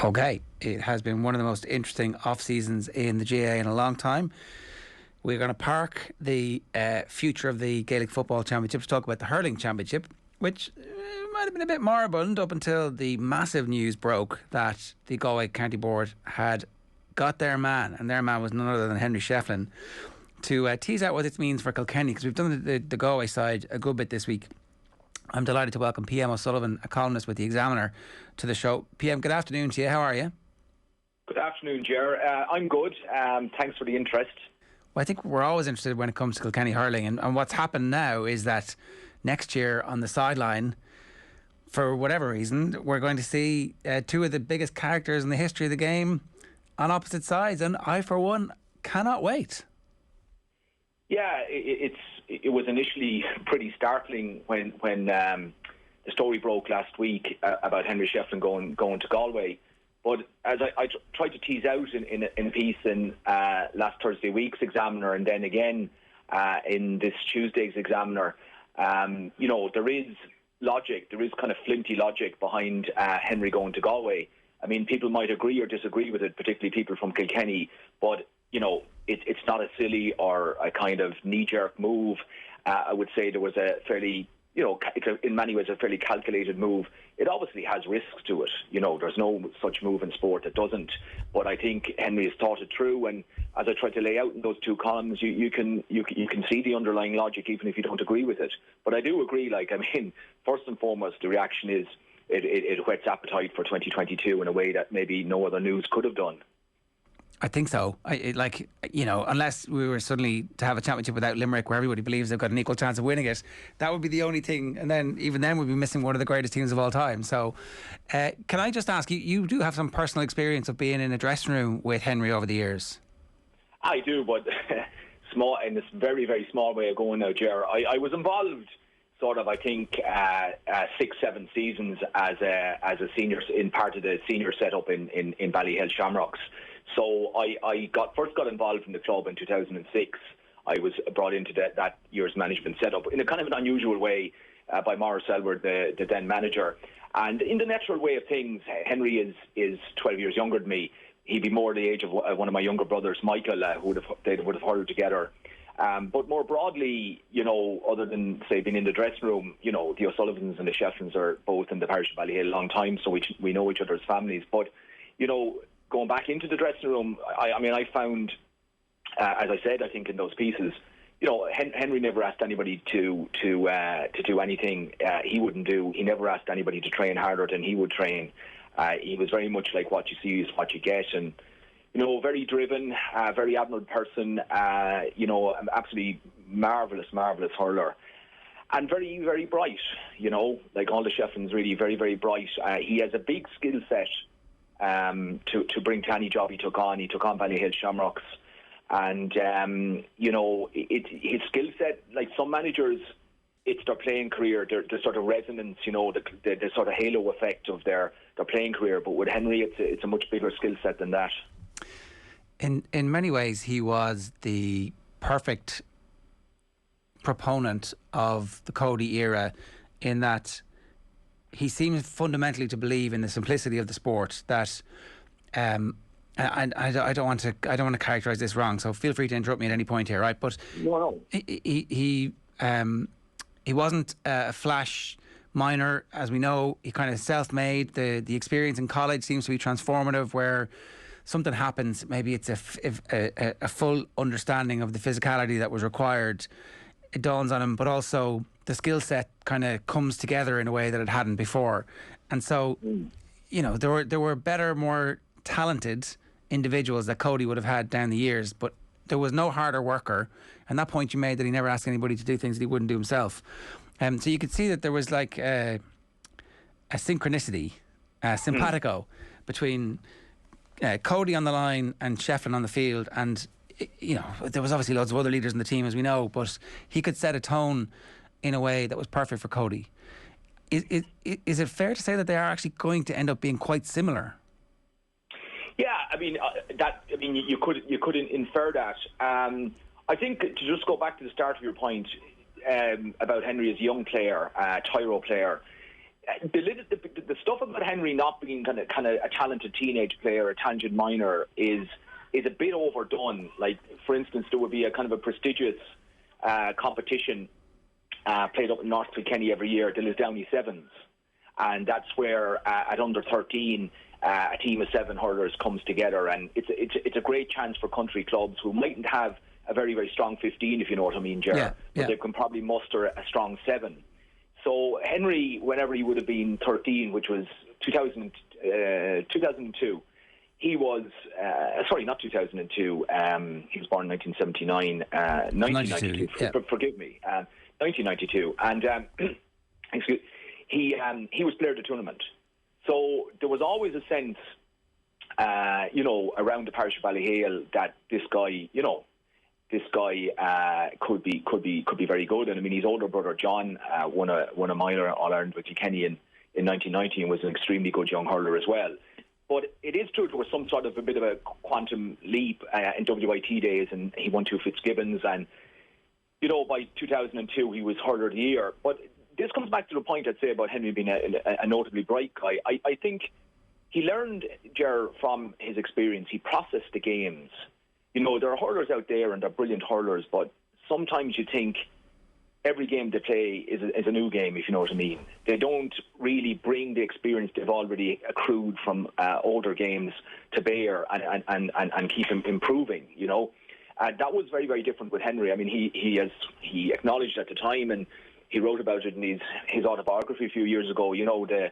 Okay, it has been one of the most interesting off-seasons in the GAA in a long time. We're going to park the future of the Gaelic Football Championship to talk about the Hurling Championship, which might have been a bit moribund up until the massive news broke that the Galway County Board had got their man, and their man was none other than Henry Shefflin, to tease out what this means for Kilkenny, because we've done the Galway side a good bit this week. I'm delighted to welcome PM O'Sullivan, a columnist with the Examiner, to the show. PM, good afternoon to you. How are you? Good afternoon, Ger. I'm good. Thanks for the interest. Well, I think we're always interested when it comes to Kilkenny hurling, and what's happened now is that next year on the sideline, for whatever reason, we're going to see two of the biggest characters in the history of the game on opposite sides, and I, for one, cannot wait. Yeah, it was initially pretty startling when the story broke last week about Henry Shefflin going to Galway. But as I tried to tease out in a piece in last Thursday week's Examiner, and then again in this Tuesday's Examiner, there is logic, there is kind of flinty logic behind Henry going to Galway. I mean, people might agree or disagree with it, particularly people from Kilkenny, but it's not a silly or a kind of knee-jerk move. I would say there was a fairly, in many ways a fairly calculated move. It obviously has risks to it. There's no such move in sport that doesn't. But I think Henry has thought it through, and as I tried to lay out in those two columns, you can see the underlying logic, even if you don't agree with it. But I do agree. First and foremost, the reaction is it whets appetite for 2022 in a way that maybe no other news could have done. I think so. Unless we were suddenly to have a championship without Limerick, where everybody believes they've got an equal chance of winning it, that would be the only thing. And then, even then, we'd be missing one of the greatest teams of all time. So, can I just ask you? You do have some personal experience of being in a dressing room with Henry over the years. I do, but small in this very, very small way of going now, Ger. I was involved, sort of, I think, 6-7 seasons as a senior in part of the senior setup in Ballyhale Shamrocks. So I first got involved in the club in 2006. I was brought into that year's management setup in a kind of an unusual way by Maurice Elwood, the then manager. And in the natural way of things, Henry is 12 years younger than me. He'd be more the age of one of my younger brothers, Michael, who they would have hurled together. But more broadly, other than, say, being in the dressing room, the O'Sullivans and the Shefflins are both in the parish of Ballyhale a long time, so we know each other's families. But, going back into the dressing room, I found, as I said, I think in those pieces, Henry never asked anybody to do anything he wouldn't do. He never asked anybody to train harder than he would train. He was very much like what you see is what you get, and very driven, very admirable person. Absolutely marvelous hurler, and very, very bright. Like all the Shefflins, really very, very bright. He has a big skill set. To bring to any job he took on Ballyhale Shamrocks, and his skill set, like some managers, it's their playing career, the sort of resonance, the sort of halo effect of their playing career. But with Henry, it's a much bigger skill set than that. In many ways, he was the perfect proponent of the Cody era, in that he seems fundamentally to believe in the simplicity of the sport. That, and I don't want to characterise this wrong, so feel free to interrupt me at any point here, right? But no. He wasn't a flash minor, as we know. He kind of self-made. The experience in college seems to be transformative, where something happens, maybe it's a full understanding of the physicality that was required. It dawns on him, but also the skill set kind of comes together in a way that it hadn't before. And so, there were better, more talented individuals that Cody would have had down the years, but there was no harder worker. And that point you made, that he never asked anybody to do things that he wouldn't do himself. So you could see that there was like a synchronicity, simpatico, between Cody on the line and Shefflin on the field. And there was obviously loads of other leaders in the team, as we know, but he could set a tone in a way that was perfect for Cody. Is it fair to say that they are actually going to end up being quite similar? Yeah, you could infer that. I think, to just go back to the start of your point about Henry as a young player, Tyro player, the stuff about Henry not being kind of a talented teenage player, a talented minor, is a bit overdone. Like, for instance, there would be a kind of a prestigious competition played up in North Kilkenny every year, the Lisdowney Sevens, and that's where at under 13 a team of 7 hurlers comes together, and it's a great chance for country clubs who mightn't have a very, very strong 15, if you know what I mean, Ger, but they can probably muster a strong 7. So Henry, whenever he would have been 13, which was 2002, he was, sorry, not 2002, he was born in 1979, 1992, forgive me, 1992, and he was player of the tournament. So there was always a sense, around the parish of Ballyhale that this guy could be very good. And I mean, his older brother John won a minor All-Ireland with Kilkenny in 1990 and was an extremely good young hurler as well. But it is true there was some sort of a bit of a quantum leap in WIT days, and he won 2 Fitzgibbons, and by 2002 he was hurler of the year. But this comes back to the point I'd say about Henry being a notably bright guy. I think he learned, Ger, from his experience. He processed the games. There are hurlers out there and they're brilliant hurlers, but sometimes you think every game they play is a new game, if you know what I mean. They don't really bring the experience they've already accrued from older games to bear and keep improving, that was very, very different with Henry. I mean, he acknowledged at the time, and he wrote about it in his autobiography a few years ago, the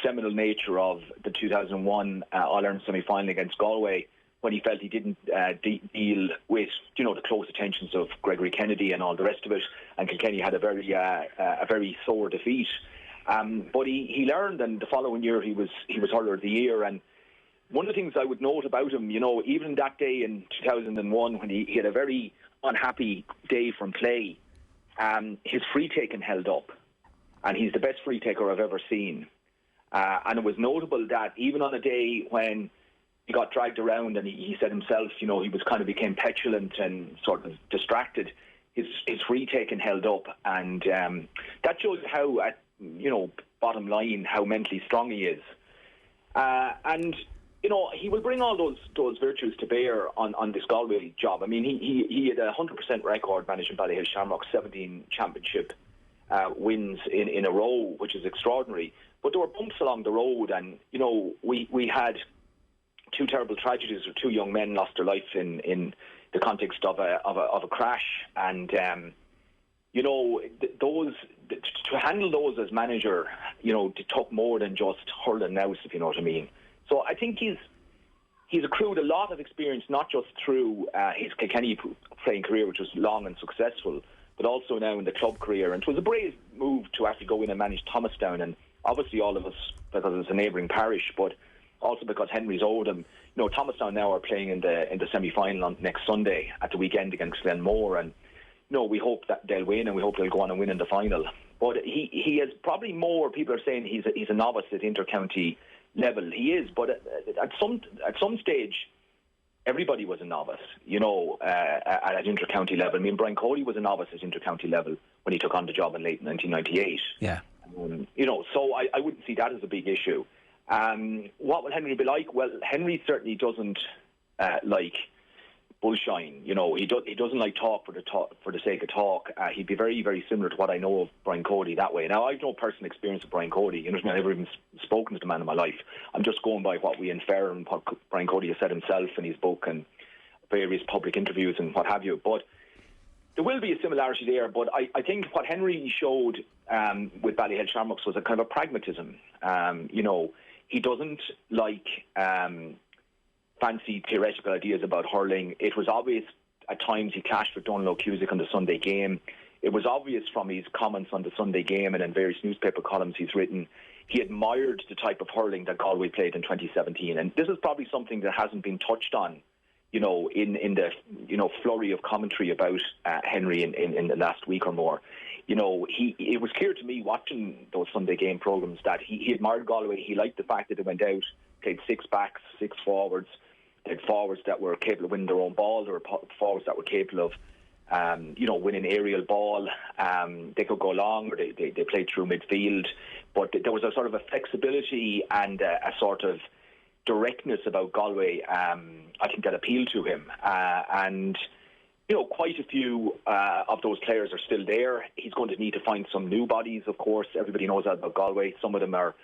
seminal nature of the 2001 All-Ireland semi-final against Galway, when he felt he didn't deal with, the close attentions of Gregory Kennedy and all the rest of it, and Kilkenny had a very sore defeat. But he learned, and the following year he was hurler of the year. And one of the things I would note about him, even that day in 2001 when he had a very unhappy day from play, his free taking held up, and he's the best free taker I've ever seen. And it was notable that even on a day when he got dragged around, and he said himself, he was became petulant and sort of distracted, his free taking held up, and that shows how, bottom line, how mentally strong he is. And he will bring all those virtues to bear on this Galway job. I mean, he had a 100% record managing Ballyhale Shamrock, 17 championship wins in a row, which is extraordinary. But there were bumps along the road, and we had 2 terrible tragedies where 2 young men lost their life in the context of a crash, and those, to handle those as manager, it took more than just hurling nous, if you know what I mean. So I think he's accrued a lot of experience, not just through his Kilkenny playing career, which was long and successful, but also now in the club career. And it was a brave move to actually go in and manage Thomastown, and obviously all of us, because it's a neighbouring parish, but also because Henry's owed him. Thomastown now are playing in the semi-final on next Sunday at the weekend against Glenmore, and we hope that they'll win, and we hope they'll go on and win in the final. But he is probably more, people are saying he's a novice at inter-county level. He is, but at some stage, everybody was a novice, at inter-county level. I mean, Brian Cody was a novice at inter-county level when he took on the job in late 1998. Yeah. So I wouldn't see that as a big issue. What will Henry be like? Well, Henry certainly doesn't like bullshine. He doesn't like talk for the sake of talk. He'd be very, very similar to what I know of Brian Cody that way. Now, I've no personal experience with Brian Cody. I've never even spoken to the man in my life. I'm just going by what we infer and what Brian Cody has said himself in his book and various public interviews and what have you. But there will be a similarity there. But I think what Henry showed with Ballyhale Shamrocks was a kind of a pragmatism. He doesn't like fancy theoretical ideas about hurling. It was obvious at times he clashed with Donald O'Cusick on the Sunday game. It was obvious from his comments on the Sunday game and in various newspaper columns he's written. He admired the type of hurling that Galway played in 2017. And this is probably something that hasn't been touched on, in the flurry of commentary about Henry in the last week or more. It was clear to me watching those Sunday game programmes that he admired Galway. He liked the fact that they went out, played 6 backs, 6 forwards. They had forwards that were capable of winning their own ball. There were forwards that were capable of win an aerial ball. They could go long, or they played through midfield. But there was a sort of a flexibility and a sort of directness about Galway, I think, that appealed to him. And quite a few of those players are still there. He's going to need to find some new bodies, of course. Everybody knows that about Galway. Some of them are,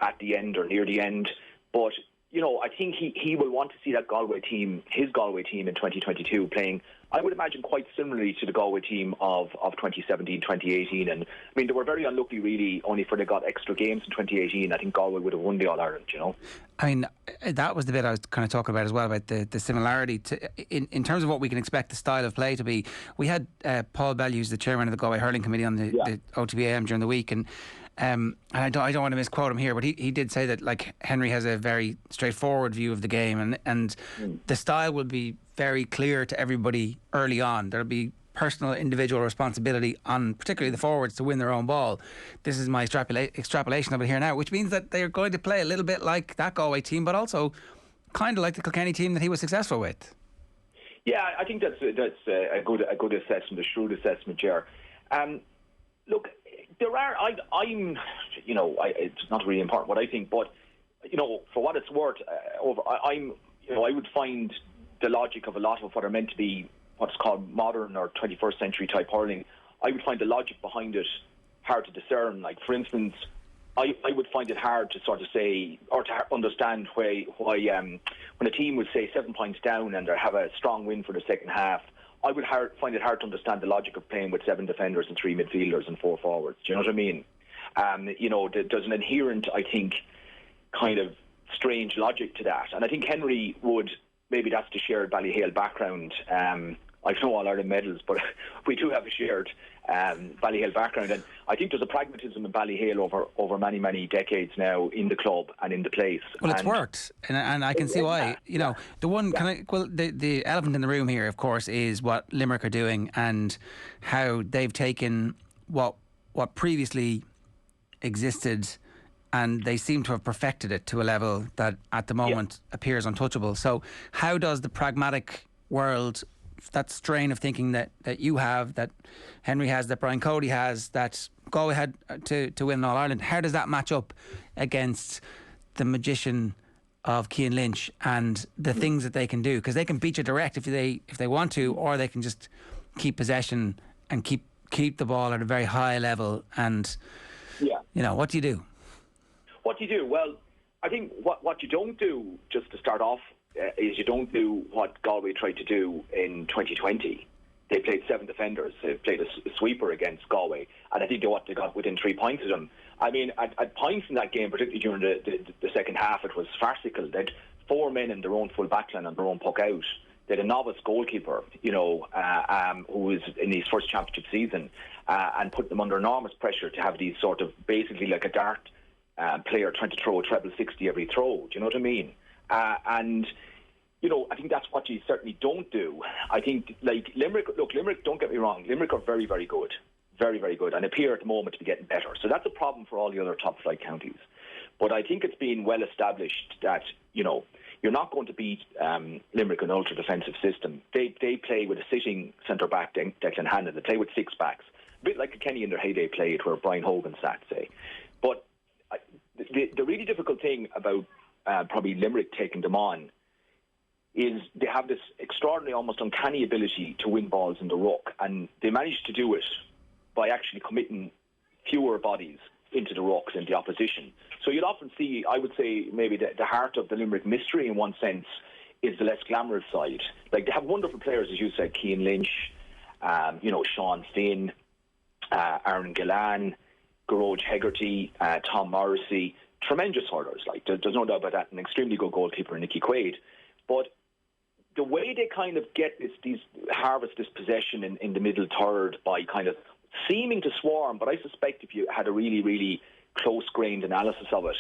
at the end or near the end. But, I think he will want to see that Galway team, his Galway team in 2022, playing, I would imagine, quite similarly to the Galway team of 2017, 2018. And, I mean, they were very unlucky, really, only for they got extra games in 2018. I think Galway would have won the All-Ireland, I mean, that was the bit I was kind of talking about as well, about the similarity in terms of what we can expect the style of play to be. We had Paul Bell, who's the chairman of the Galway Hurling Committee, on the OTB AM during the week, and I don't want to misquote him here, but he did say that, like, Henry has a very straightforward view of the game, and the style will be very clear to everybody early on. There'll be personal individual responsibility on particularly the forwards to win their own ball. This is my extrapolation of it here now, which means that they're going to play a little bit like that Galway team, but also kind of like the Kilkenny team that he was successful with. Yeah, I think that's a good assessment, a shrewd assessment, Ger. Look, there are. It's not really important what I think, but for what it's worth, I would find the logic of a lot of what are meant to be what's called modern or 21st century type hurling, I would find the logic behind it hard to discern. Like, for instance, I would find it hard to sort of say, or to understand why when a team would say 7 points down and they have a strong win for the second half, I would find it hard to understand the logic of playing with 7 defenders and 3 midfielders and 4 forwards. Do you know what I mean? There's an inherent, I think, kind of strange logic to that. And I think Henry would, maybe that's the shared Ballyhale background. I've no All-Ireland medals, but we do have a shared Ballyhale background. And I think there's a pragmatism in Ballyhale over many, many decades now in the club and in the place. Well, it's worked, and I can see why. The elephant in the room here, of course, is what Limerick are doing and how they've taken what previously existed, and they seem to have perfected it to a level that at the moment appears untouchable. So how does the pragmatic world, that strain of thinking that you have, that Henry has, that Brian Cody has, that Galway had to win All Ireland, how does that match up against the magician of Cian Lynch and the things that they can do? Because they can beat you direct if they want to, or they can just keep possession and keep the ball at a very high level. And what do you do? What do you do? Well, I think what you don't do, just to start off, is you don't do what Galway tried to do in 2020. They played 7 defenders. They played a sweeper against Galway, and I think they got within 3 points of them. I mean, at points in that game, particularly during the second half, it was farcical. They had 4 men in their own full backline and their own puck out. They had a novice goalkeeper, who was in his first championship season, and put them under enormous pressure to have these sort of, basically like a dart player trying to throw a treble 60 every throw. Do you know what I mean? I think that's what you certainly don't do. I think, like, Limerick, don't get me wrong, Limerick are very, very good. Very, very good, and appear at the moment to be getting better. So that's a problem for all the other top flight counties. But I think it's been well established that, you're not going to beat Limerick in an ultra-defensive system. They play with a sitting centre-back, Declan Hannon. They play with 6 backs. A bit like Kilkenny in their heyday played, where Brian Hogan sat, say. But the really difficult thing about probably Limerick taking them on is they have this extraordinary, almost uncanny ability to win balls in the ruck, and they managed to do it by actually committing fewer bodies into the ruck than the opposition. So you'll often see, I would say, maybe the heart of the Limerick mystery in one sense is the less glamorous side. Like, they have wonderful players, as you said, Cian Lynch, Sean Finn, Aaron Gillan, Garoj Hegarty, Tom Morrissey, tremendous hurlers. Like, there's no doubt about that. An extremely good goalkeeper, Nicky Quaid. But the way they kind of get harvest this possession in the middle third by kind of seeming to swarm, but I suspect if you had a really, really close-grained analysis of it,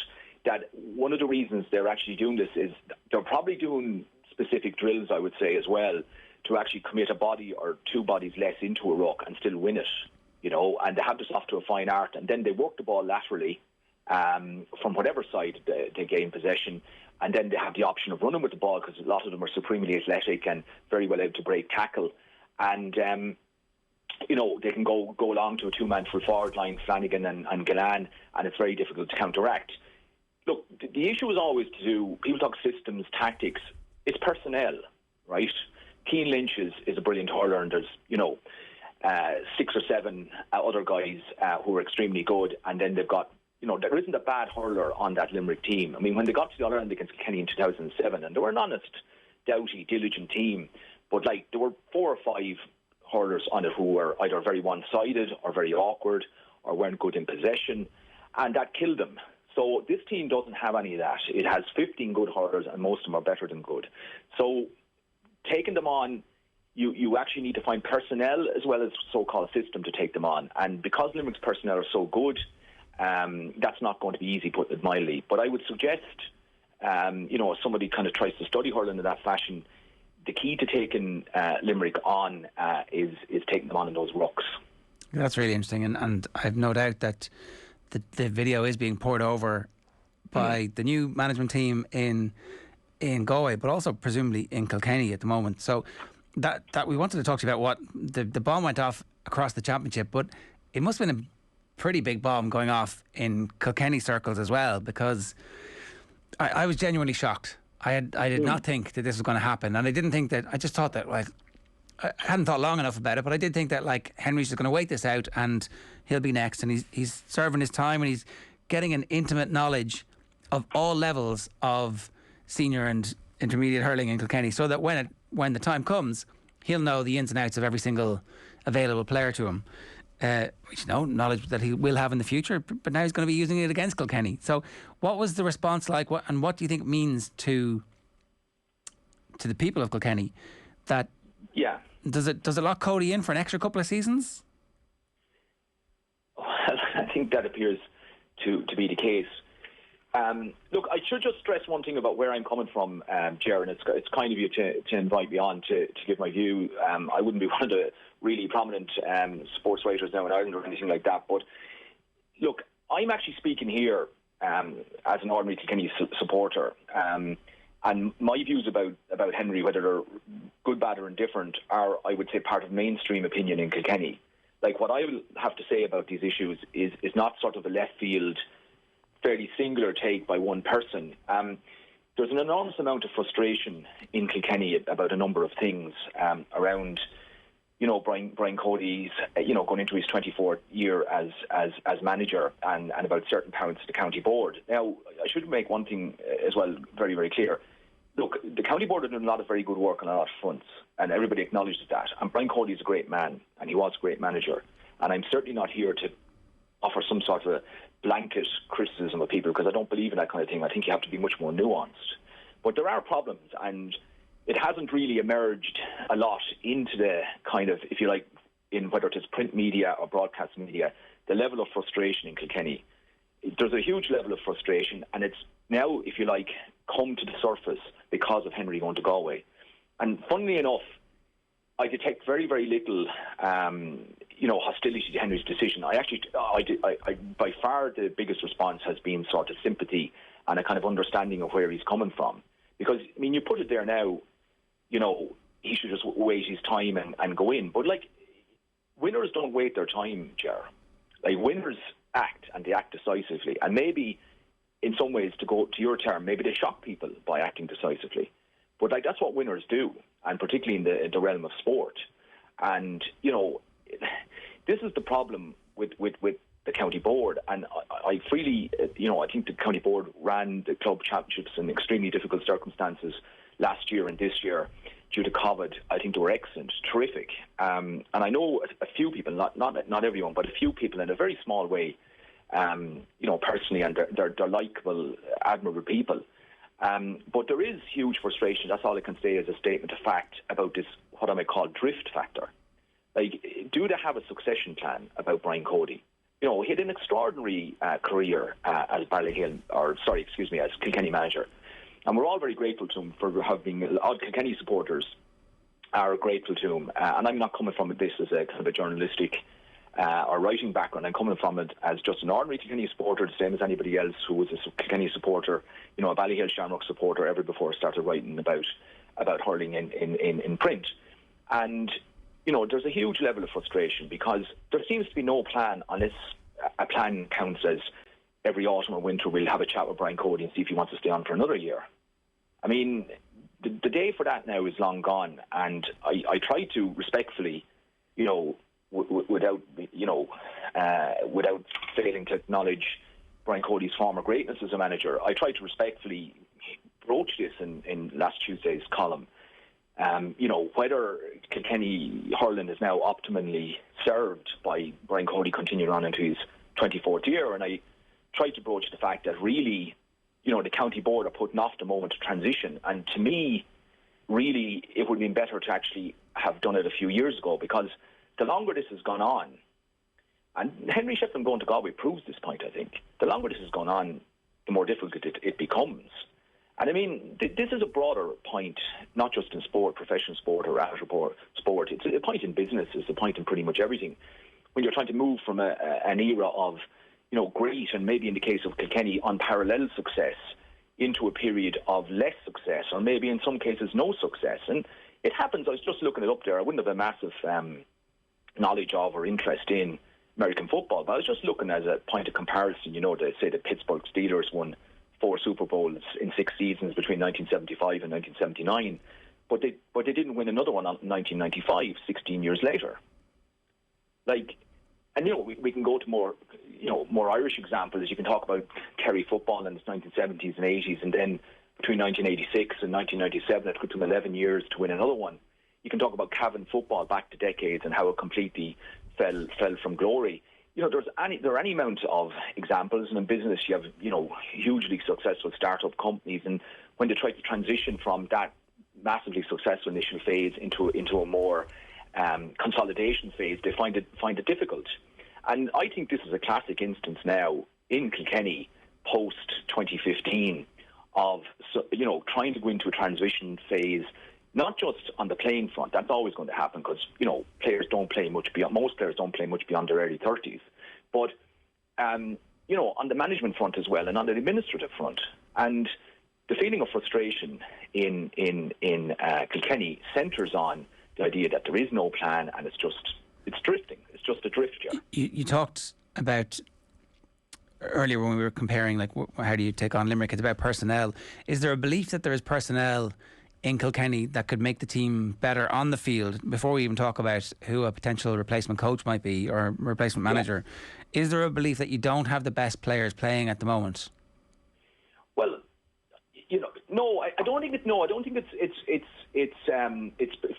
that one of the reasons they're actually doing this is they're probably doing specific drills, I would say, as well, to actually commit a body or 2 bodies less into a ruck and still win it, and they have this off to a fine art, and then they work the ball laterally from whatever side they gain possession, and then they have the option of running with the ball because a lot of them are supremely athletic and very well able to break tackle. And they can go along to a two-man full forward line, Flanagan and Gillan, and it's very difficult to counteract. Look, the issue is always people talk systems, tactics, it's personnel, right? Cian Lynch is a brilliant hurler, and there's, 6 or 7 other guys who are extremely good, and then they've got, there isn't a bad hurler on that Limerick team. I mean, when they got to the All-Ireland against Kilkenny in 2007, and they were an honest, doughty, diligent team, but there were 4 or 5 hurlers on it who were either very one-sided or very awkward or weren't good in possession, and that killed them. So this team doesn't have any of that. It has 15 good hurlers, and most of them are better than good. So taking them on, you actually need to find personnel as well as so-called system to take them on. And because Limerick's personnel are so good, that's not going to be easy, putting it mildly. But I would suggest, if somebody kind of tries to study hurling in that fashion, the key to taking Limerick on is taking them on in those rucks. That's really interesting, and I've no doubt that the video is being poured over by the new management team in Galway, but also presumably in Kilkenny at the moment. So that we wanted to talk to you about what the bomb went off across the championship, but it must have been a pretty big bomb going off in Kilkenny circles as well, because I was genuinely shocked. I did not think that this was going to happen, and I didn't think that. I just thought that I hadn't thought long enough about it, but I did think that Henry's just going to wait this out and he'll be next, and he's serving his time, and he's getting an intimate knowledge of all levels of senior and intermediate hurling in Kilkenny, so that when the time comes, he'll know the ins and outs of every single available player to him. Knowledge that he will have in the future, but now he's going to be using it against Kilkenny. So what was the response like, and what do you think it means to the people of Kilkenny? That does it lock Cody in for an extra couple of seasons? Well, I think that appears to be the case. Look, I should just stress one thing about where I'm coming from, Ger, and it's kind of you to invite me on to give my view. I wouldn't be one of the really prominent sports writers now in Ireland or anything like that, but look, I'm actually speaking here as an ordinary Kilkenny supporter, and my views about Henry, whether they're good, bad or indifferent, are, I would say, part of mainstream opinion in Kilkenny. Like, what I will have to say about these issues is not sort of a left field, fairly singular take by one person. There's an enormous amount of frustration in Kilkenny about a number of things around, Brian Cody's, going into his 24th year as manager, and about certain powers to the county board. Now, I should make one thing as well very, very clear. Look, the county board have done a lot of very good work on a lot of fronts, and everybody acknowledges that. And Brian Cody is a great man, and he was a great manager. And I'm certainly not here to offer some sort of a blanket criticism of people, because I don't believe in that kind of thing. I think you have to be much more nuanced. But there are problems, and it hasn't really emerged a lot into the kind of, if you like, in whether it's print media or broadcast media, the level of frustration in Kilkenny. There's a huge level of frustration, and it's now, if you like, come to the surface because of Henry going to Galway. And funnily enough, I detect very, very little, hostility to Henry's decision. I by far the biggest response has been sort of sympathy and a kind of understanding of where he's coming from. Because, I mean, you put it there now, he should just wait his time and go in. But, winners don't wait their time, Ger. Winners act, and they act decisively. And maybe, in some ways, to go to your term, maybe they shock people by acting decisively. But, that's what winners do, and particularly in the realm of sport. And, this is the problem with the county board. And I freely, I think the county board ran the club championships in extremely difficult circumstances last year and this year due to COVID. I think they were excellent, terrific. And I know a few people, not everyone, but a few people in a very small way, personally, and they're likeable, admirable people. But there is huge frustration. That's all I can say as a statement of fact about this, what I might call drift factor. Do they have a succession plan about Brian Cody? He had an extraordinary career as as Kilkenny manager. And we're all very grateful to him for having, all Kilkenny supporters are grateful to him. And I'm not coming from this as a kind of a journalistic or writing background. I'm coming from it as just an ordinary Kilkenny supporter, the same as anybody else who was a Kilkenny supporter, a Ballyhale Shamrock supporter ever before I started writing about hurling in print. And, there's a huge level of frustration because there seems to be no plan unless a plan counts as every autumn or winter we'll have a chat with Brian Cody and see if he wants to stay on for another year. I mean, the day for that now is long gone, and I try to respectfully, without failing to acknowledge Brian Cody's former greatness as a manager, I try to respectfully broach this in last Tuesday's column. Whether Kilkenny Hurling is now optimally served by Brian Cody continuing on into his 24th year, and I tried to broach the fact that really, the county board are putting off the moment of transition, and to me, really, it would have been better to actually have done it a few years ago, because the longer this has gone on, and Henry Shefflin going to Galway proves this point, I think, the longer this has gone on, the more difficult it becomes. And I mean, this is a broader point, not just in sport, professional sport or amateur sport. It's a point in business. It's a point in pretty much everything. When you're trying to move from an era of, great and maybe in the case of Kilkenny, unparalleled success into a period of less success, or maybe in some cases no success. And it happens. I was just looking it up there. I wouldn't have a massive knowledge of or interest in American football, but I was just looking as a point of comparison. They say the Pittsburgh Steelers won 4 Super Bowls in 6 seasons between 1975 and 1979, but they didn't win another one in 1995, 16 years later. We can go to more Irish examples. You can talk about Kerry football in the 1970s and 80s, and then between 1986 and 1997, it took them 11 years to win another one. You can talk about Cavan football back to decades and how it completely fell from glory. There are any amount of examples, and in business you have, hugely successful startup companies, and when they try to transition from that massively successful initial phase into a more consolidation phase, they find it difficult. And I think this is a classic instance now in Kilkenny post 2015 of trying to go into a transition phase, not just on the playing front. That's always going to happen because most players don't play much beyond their early 30s, but on the management front as well, and on the administrative front. And the feeling of frustration in Kilkenny centres on the idea that there is no plan, and it's drifting. It's just a drift. You talked about earlier when we were comparing, how do you take on Limerick? It's about personnel. Is there a belief that there is personnel in Kilkenny that could make the team better on the field, before we even talk about who a potential replacement coach might be or replacement manager? Yeah. Is there a belief that you don't have the best players playing at the moment? Well, no, I don't think it's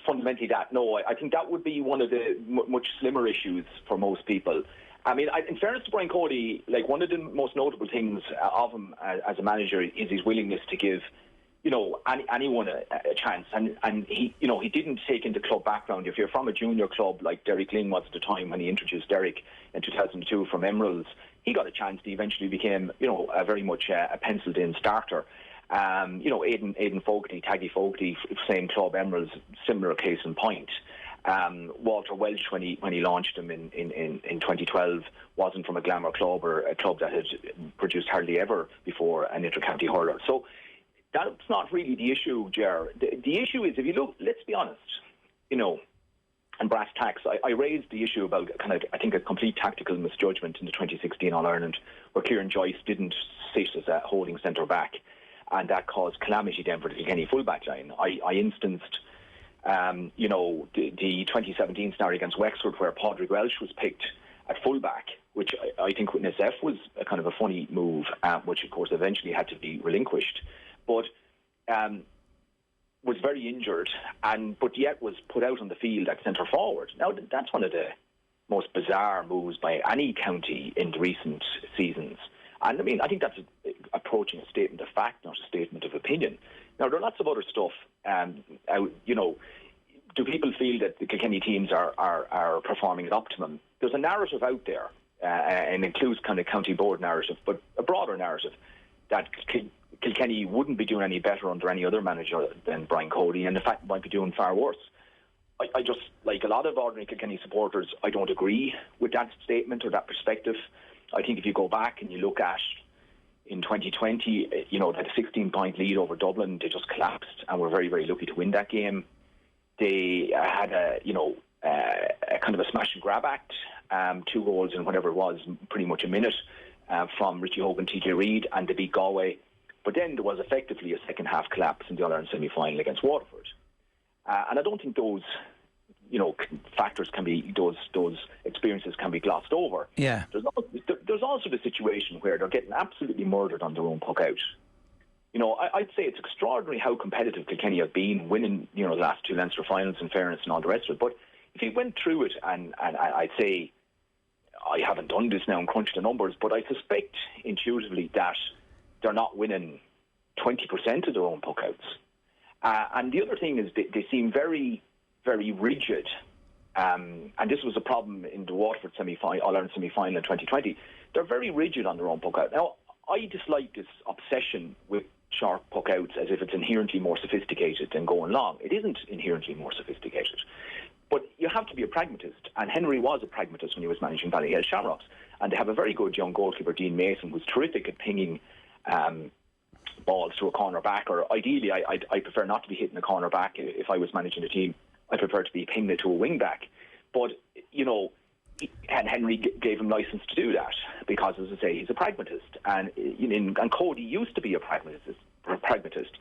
fundamentally that. No, I think that would be one of the much slimmer issues for most people. I mean, in fairness to Brian Cody, one of the most notable things of him as a manager is his willingness to give anyone a chance, and he didn't take into club background. If you're from a junior club like Derek Lyng was at the time when he introduced Derek in 2002 from Emeralds, he got a chance. He eventually became a very much a penciled in starter. Aidan Fogarty, Taggy Fogarty, same club, Emeralds, similar case in point. Walter Welsh, when he launched him in 2012, wasn't from a glamour club or a club that had produced hardly ever before an inter-county hurler. So that's not really the issue, Ger. The issue is, if you look, let's be honest, and brass tacks, I raised the issue about I think a complete tactical misjudgment in the 2016 All-Ireland, where Kieran Joyce didn't sit as a holding centre back, and that caused calamity then for the Kilkenny full-back line. I instanced the 2017 scenario against Wexford, where Padraig Welsh was picked at full-back, which I think with SF was a kind of a funny move, which of course eventually had to be relinquished, but was very injured, but yet was put out on the field at centre forward. Now, that's one of the most bizarre moves by any county in the recent seasons. And I mean, I think that's approaching a statement of fact, not a statement of opinion. Now, there are lots of other stuff. Do people feel that the Kilkenny teams are performing at optimum? There's a narrative out there, and includes kind of county board narrative, but a broader narrative that Kilkenny wouldn't be doing any better under any other manager than Brian Cody, and in fact might be doing far worse. I just, like a lot of ordinary Kilkenny supporters, I don't agree with that statement or that perspective. I think if you go back and you look at in 2020, they had a 16-point lead over Dublin. They just collapsed and were very, very lucky to win that game. They had a kind of a smash and grab act. 2 goals in whatever it was, pretty much a minute from Richie Hogan, TJ Reid, and they beat Galway. But then there was effectively a second half collapse in the All-Ireland semi-final against Waterford. And I don't think those factors can be, those experiences can be glossed over. Yeah. There's also the situation where they're getting absolutely murdered on their own puck out. I'd say it's extraordinary how competitive Kilkenny have been, winning, the last 2 Leinster finals, in fairness, and all the rest of it. But if you went through it, and I'd say, I haven't done this now and crunched the numbers, but I suspect intuitively that they're not winning 20% of their own puck outs. And the other thing is they seem very, very rigid. And this was a problem in the Waterford All-Ireland semi-final in 2020. They're very rigid on their own puck out. Now, I dislike this obsession with sharp puck outs as if it's inherently more sophisticated than going long. It isn't inherently more sophisticated. But you have to be a pragmatist, and Henry was a pragmatist when he was managing Ballyhale Shamrocks. And they have a very good young goalkeeper, Dean Mason, who's terrific at pinging balls to a corner back, or ideally I prefer not to be hitting a corner back if I was managing a team. I prefer to be pinging it to a wing back. But, and Henry gave him license to do that because, as I say, he's a pragmatist. And Cody used to be a pragmatist.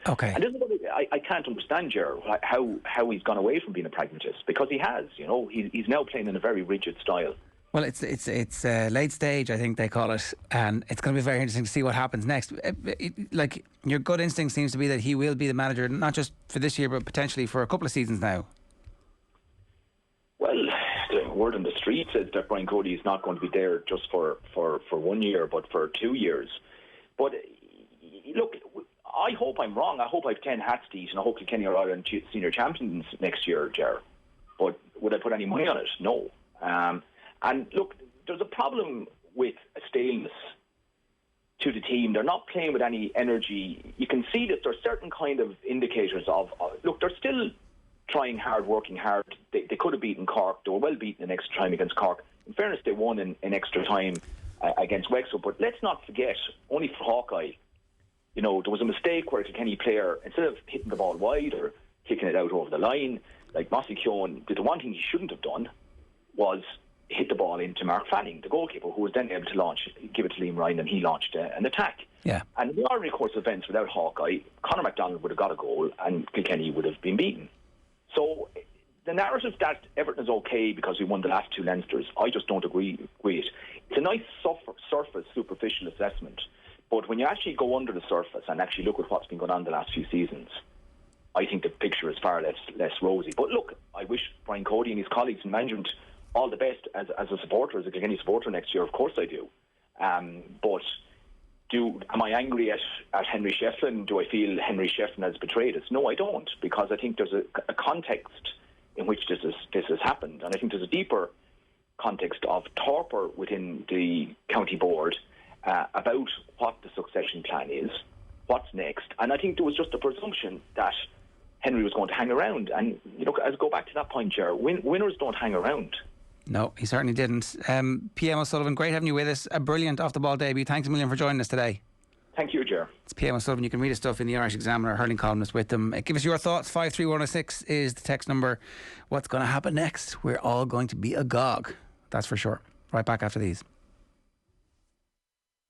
Okay. And this is what I can't understand, Ger, how he's gone away from being a pragmatist, because he has. He's now playing in a very rigid style. Well, it's late stage, I think they call it, and it's going to be very interesting to see what happens next. Like, your gut instinct seems to be that he will be the manager, not just for this year, but potentially for a couple of seasons now. Well, the word on the street says that Brian Cody is not going to be there just for 1 year, but for 2 years. But look, I hope I'm wrong. I hope I have 10 hats to eat, and I hope Kilkenny are Ireland senior champions next year, Ger. But would I put any money on it? No. And look, there's a problem with a staleness to the team. They're not playing with any energy. You can see that there's certain kind of indicators of look, they're still trying hard, working hard. They could have beaten Cork. They were well beaten in extra time against Cork. In fairness, they won in extra time against Wexford. But let's not forget, only for Hawkeye, there was a mistake where a Kilkenny player, instead of hitting the ball wide or kicking it out over the line, like Mossy Keown did, the one thing he shouldn't have done was hit the ball into Mark Fanning, the goalkeeper, who was then able to give it to Liam Ryan, and he launched an attack. Yeah. And in the ordinary course of events, without Hawkeye, Conor MacDonald would have got a goal and Kilkenny would have been beaten. So the narrative that Everton is okay because we won the last 2 Leinsters, I just don't agree with it. It's a nice surface, superficial assessment. But when you actually go under the surface and actually look at what's been going on the last few seasons, I think the picture is far less rosy. But look, I wish Brian Cody and his colleagues in management all the best as a supporter, as a Kilkenny supporter next year. Of course I do. But am I angry at Henry Shefflin? Do I feel Henry Shefflin has betrayed us? No, I don't, because I think there's a context in which this has happened. And I think there's a deeper context of torpor within the county board about what the succession plan is, what's next. And I think there was just a presumption that Henry was going to hang around. And, as I go back to that point, Ger, winners don't hang around. No, he certainly didn't. PM O'Sullivan, great having you with us. A brilliant off-the-ball debut. Thanks a million for joining us today. Thank you, Ger. It's PM O'Sullivan. You can read his stuff in the Irish Examiner, hurling columnist with them. Give us your thoughts. 53106 is the text number. What's going to happen next? We're all going to be agog. That's for sure. Right back after these.